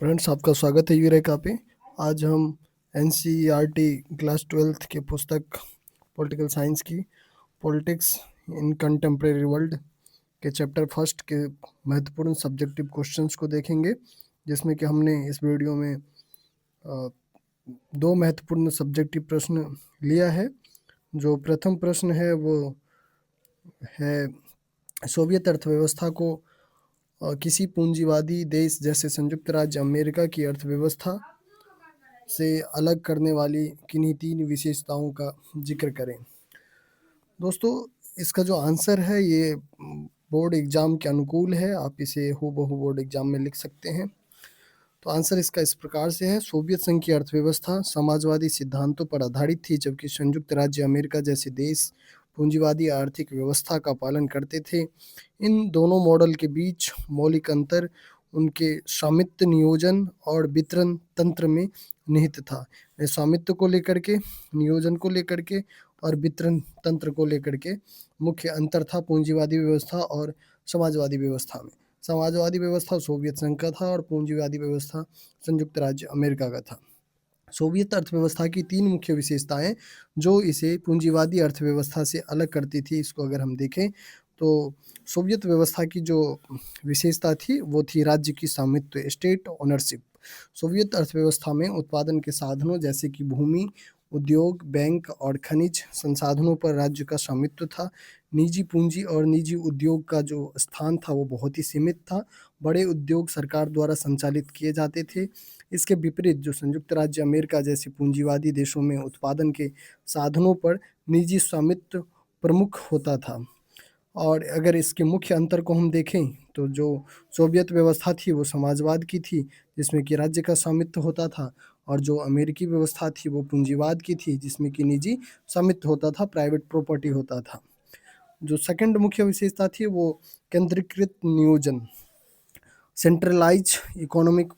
Friends, आपका स्वागत है यूरेका पे। आज हम एनसीईआरटी क्लास 12th के पुस्तक पॉलिटिकल साइंस की पॉलिटिक्स इन कंटेम्प्रेरी वर्ल्ड के चैप्टर फर्स्ट के महत्वपूर्ण सब्जेक्टिव क्वेश्चंस को देखेंगे, जिसमें कि हमने इस वीडियो में दो महत्वपूर्ण सब्जेक्टिव प्रश्न लिया है। जो प्रथम प्रश्न है वो है सोवियत अर्थव्यवस्था को किसी पूंजीवादी देश जैसे संयुक्त राज्य अमेरिका की अर्थव्यवस्था से अलग करने वाली किन्हीं तीन विशेषताओं का जिक्र करें। दोस्तों, इसका जो आंसर है ये बोर्ड एग्जाम के अनुकूल है। आप इसे हूबहू बोर्ड एग्जाम में लिख सकते हैं। तो आंसर इसका इस प्रकार से है: सोवियत संघ की अर्थव्यवस्था समाजवादी सिद्धांतों पर आधारित थी, जबकि संयुक्त राज्य अमेरिका जैसे देश पूंजीवादी आर्थिक व्यवस्था का पालन करते थे। इन दोनों मॉडल के बीच मौलिक अंतर उनके स्वामित्व नियोजन और वितरण तंत्र में निहित था। स्वामित्व को लेकर के, नियोजन को लेकर के और वितरण तंत्र को लेकर के मुख्य अंतर था पूंजीवादी व्यवस्था और समाजवादी व्यवस्था में। समाजवादी व्यवस्था सोवियत संघ का था और पूंजीवादी व्यवस्था संयुक्त राज्य अमेरिका का था। सोवियत अर्थव्यवस्था की तीन मुख्य विशेषताएं जो इसे पूंजीवादी अर्थव्यवस्था से अलग करती थी, इसको अगर हम देखें तो सोवियत व्यवस्था की जो विशेषता थी वो थी राज्य की स्वामित्व, स्टेट ओनरशिप। सोवियत अर्थव्यवस्था में उत्पादन के साधनों जैसे कि भूमि, उद्योग, बैंक और खनिज संसाधनों पर राज्य का स्वामित्व था। निजी पूंजी और निजी उद्योग का जो स्थान था वो बहुत ही सीमित था। बड़े उद्योग सरकार द्वारा संचालित किए जाते थे। इसके विपरीत जो संयुक्त राज्य अमेरिका जैसे पूंजीवादी देशों में उत्पादन के साधनों पर निजी स्वामित्व प्रमुख होता था। और अगर इसके मुख्य अंतर को हम देखें तो जो सोवियत व्यवस्था थी वो समाजवाद की थी, जिसमें कि राज्य का स्वामित्व होता था, और जो अमेरिकी व्यवस्था थी वो पूंजीवाद की थी, जिसमें कि निजी स्वामित्व होता था, प्राइवेट प्रॉपर्टी होता था। जो सेकंड मुख्य विशेषता थी वो केंद्रीकृत नियोजन, सेंट्रलाइज इकोनॉमिक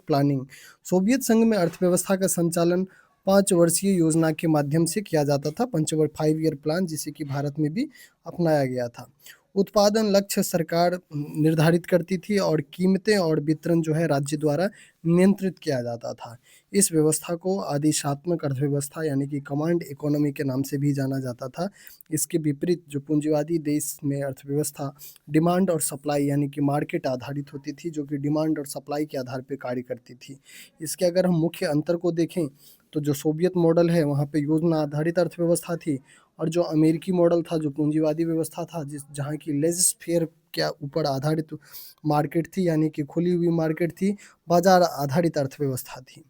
प्लानिंग। सोवियत संघ में अर्थव्यवस्था का संचालन 5 वर्षीय योजना के माध्यम से किया जाता था, पंचवर्षीय 5 ईयर प्लान, जिसे कि भारत में भी अपनाया गया था। उत्पादन लक्ष्य सरकार निर्धारित करती थी और कीमतें और वितरण जो है राज्य द्वारा नियंत्रित किया जाता था। इस व्यवस्था को आदेशात्मक अर्थव्यवस्था यानी कि कमांड इकोनॉमी के नाम से भी जाना जाता था। इसके विपरीत जो पूंजीवादी देश में अर्थव्यवस्था डिमांड और सप्लाई यानी कि मार्केट आधारित होती थी, जो कि डिमांड और सप्लाई के आधार पर कार्य करती थी। इसके अगर हम मुख्य अंतर को देखें तो जो सोवियत मॉडल है वहाँ पे योजना आधारित अर्थव्यवस्था थी, और जो अमेरिकी मॉडल था जो पूंजीवादी व्यवस्था था जहाँ की लेजिस्फेयर के ऊपर आधारित मार्केट थी, यानी कि खुली हुई मार्केट थी, बाजार आधारित अर्थव्यवस्था थी।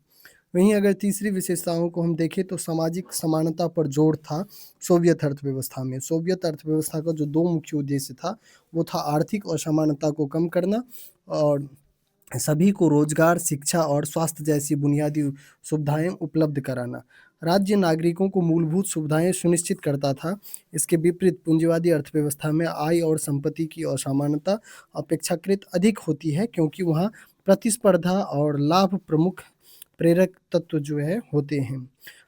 वहीं अगर तीसरी विशेषताओं को हम देखें तो सामाजिक समानता पर जोर था सोवियत अर्थव्यवस्था में। सोवियत अर्थव्यवस्था का जो दो मुख्य उद्देश्य था वो था आर्थिक असमानता को कम करना और सभी को रोजगार, शिक्षा और स्वास्थ्य जैसी बुनियादी सुविधाएं उपलब्ध कराना। राज्य नागरिकों को मूलभूत सुविधाएं सुनिश्चित करता था। इसके विपरीत पूंजीवादी अर्थव्यवस्था में आय और संपत्ति की असमानता अपेक्षाकृत अधिक होती है, क्योंकि वहाँ प्रतिस्पर्धा और लाभ प्रमुख प्रेरक तत्व जो है होते हैं।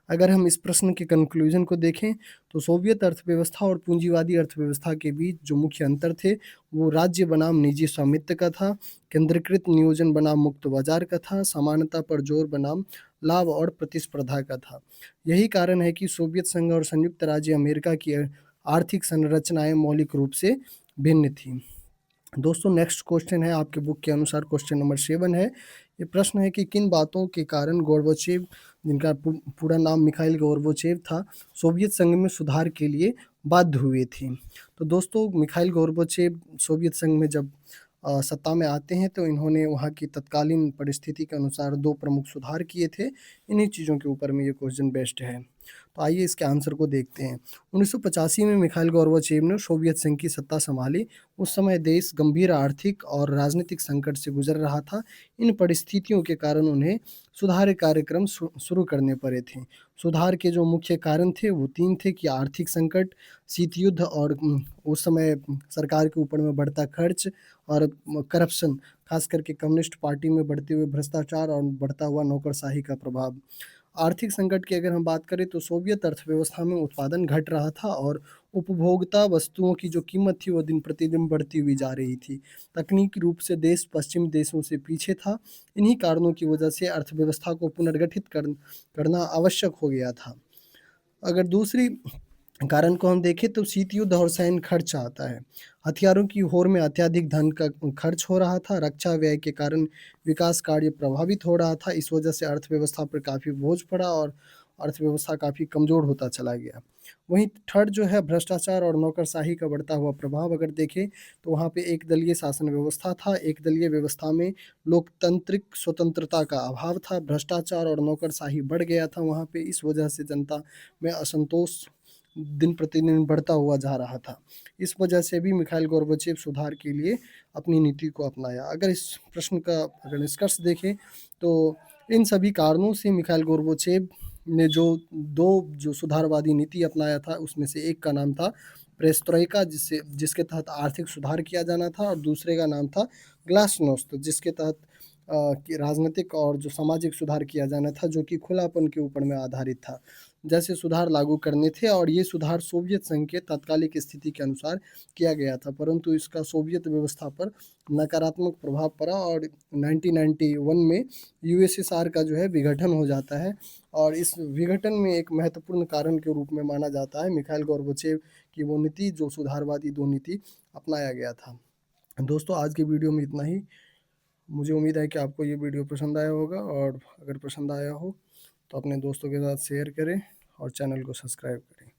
अगर हम इस प्रश्न के कंक्लूजन को देखें तो सोवियत अर्थव्यवस्था और पूंजीवादी अर्थव्यवस्था के बीच जो मुख्य अंतर थे वो राज्य बनाम निजी स्वामित्व का था, केंद्रीकृत नियोजन बनाम मुक्त बाजार का था, समानता पर जोर बनाम लाभ और प्रतिस्पर्धा का था। यही कारण है कि सोवियत संघ और संयुक्त राज्य अमेरिका की आर्थिक संरचनाएं मौलिक रूप से भिन्न थी। दोस्तों, नेक्स्ट क्वेश्चन है आपके बुक के अनुसार, क्वेश्चन नंबर 7 है। ये प्रश्न है कि किन बातों के कारण गोर्बाचेव, जिनका पूरा नाम मिखाइल गोर्बाचेव था, सोवियत संघ में सुधार के लिए बाध्य हुए थे। तो दोस्तों, मिखाइल गोर्बाचेव सोवियत संघ में जब सत्ता में आते हैं तो इन्होंने वहाँ की तत्कालीन परिस्थिति के अनुसार दो प्रमुख सुधार किए थे। इन्हीं चीज़ों के ऊपर में ये क्वेश्चन बेस्ड है। तो आइए इसके आंसर को देखते हैं। 1985 में मिखाइल गोर्बाचेव ने सोवियत संघ की सत्ता संभाली। उस समय देश गंभीर आर्थिक और राजनीतिक संकट से गुजर रहा था। इन परिस्थितियों के कारण उन्हें सुधार कार्यक्रम शुरू करने पड़े थे। सुधार के जो मुख्य कारण थे वो तीन थे कि आर्थिक संकट, शीत युद्ध और उस समय सरकार के ऊपर में बढ़ता खर्च और करप्शन, खास करके कम्युनिस्ट पार्टी में बढ़ते हुए भ्रष्टाचार और बढ़ता हुआ नौकरशाही का प्रभाव। आर्थिक संकट की अगर हम बात करें तो सोवियत अर्थव्यवस्था में उत्पादन घट रहा था और उपभोक्ता वस्तुओं की जो कीमत थी वो दिन प्रतिदिन बढ़ती हुई जा रही थी। तकनीकी रूप से देश पश्चिमी देशों से पीछे था। इन्हीं कारणों की वजह से अर्थव्यवस्था को पुनर्गठित करना आवश्यक हो गया था। अगर दूसरी कारण को हम देखें तो शीत युद्ध और सैन्य खर्च आता है। हथियारों की होड़ में अत्यधिक धन का खर्च हो रहा था। रक्षा व्यय के कारण विकास कार्य प्रभावित हो रहा था। इस वजह से अर्थव्यवस्था पर काफ़ी बोझ पड़ा और अर्थव्यवस्था काफ़ी कमज़ोर होता चला गया। वहीं थर्ड जो है भ्रष्टाचार और नौकरशाही का बढ़ता हुआ प्रभाव अगर देखें तो वहाँ पे एक दलीय शासन व्यवस्था था। एक दलीय व्यवस्था में लोकतांत्रिक स्वतंत्रता का अभाव था। भ्रष्टाचार और नौकरशाही बढ़ गया था वहाँ पे। इस वजह से जनता में असंतोष दिन प्रतिदिन बढ़ता हुआ जा रहा था। इस वजह से भी मिखाइल गोर्बाचेव सुधार के लिए अपनी नीति को अपनाया। अगर इस प्रश्न का अगर निष्कर्ष देखें तो इन सभी कारणों से मिखाइल गोर्बाचेव ने जो सुधारवादी नीति अपनाया था उसमें से एक का नाम था पेरेस्ट्रोइका जिसके तहत आर्थिक सुधार किया जाना था और दूसरे का नाम था ग्लासनोस्त जिसके तहत कि राजनीतिक और जो सामाजिक सुधार किया जाना था जो कि खुलापन के ऊपर में आधारित था। जैसे सुधार लागू करने थे और ये सुधार सोवियत संघ के तात्कालिक स्थिति के अनुसार किया गया था, परंतु इसका सोवियत व्यवस्था पर नकारात्मक प्रभाव पड़ा और 1991 में यूएसएसआर का जो है विघटन हो जाता है और इस विघटन में एक महत्वपूर्ण कारण के रूप में माना जाता है मिखाइल गोर्बाचेव की वो नीति जो सुधारवादी दो नीति अपनाया गया था। दोस्तों आज की वीडियो में इतना ही। मुझे उम्मीद है कि आपको ये वीडियो पसंद आया होगा और अगर पसंद आया हो तो अपने दोस्तों के साथ शेयर करें और चैनल को सब्सक्राइब करें।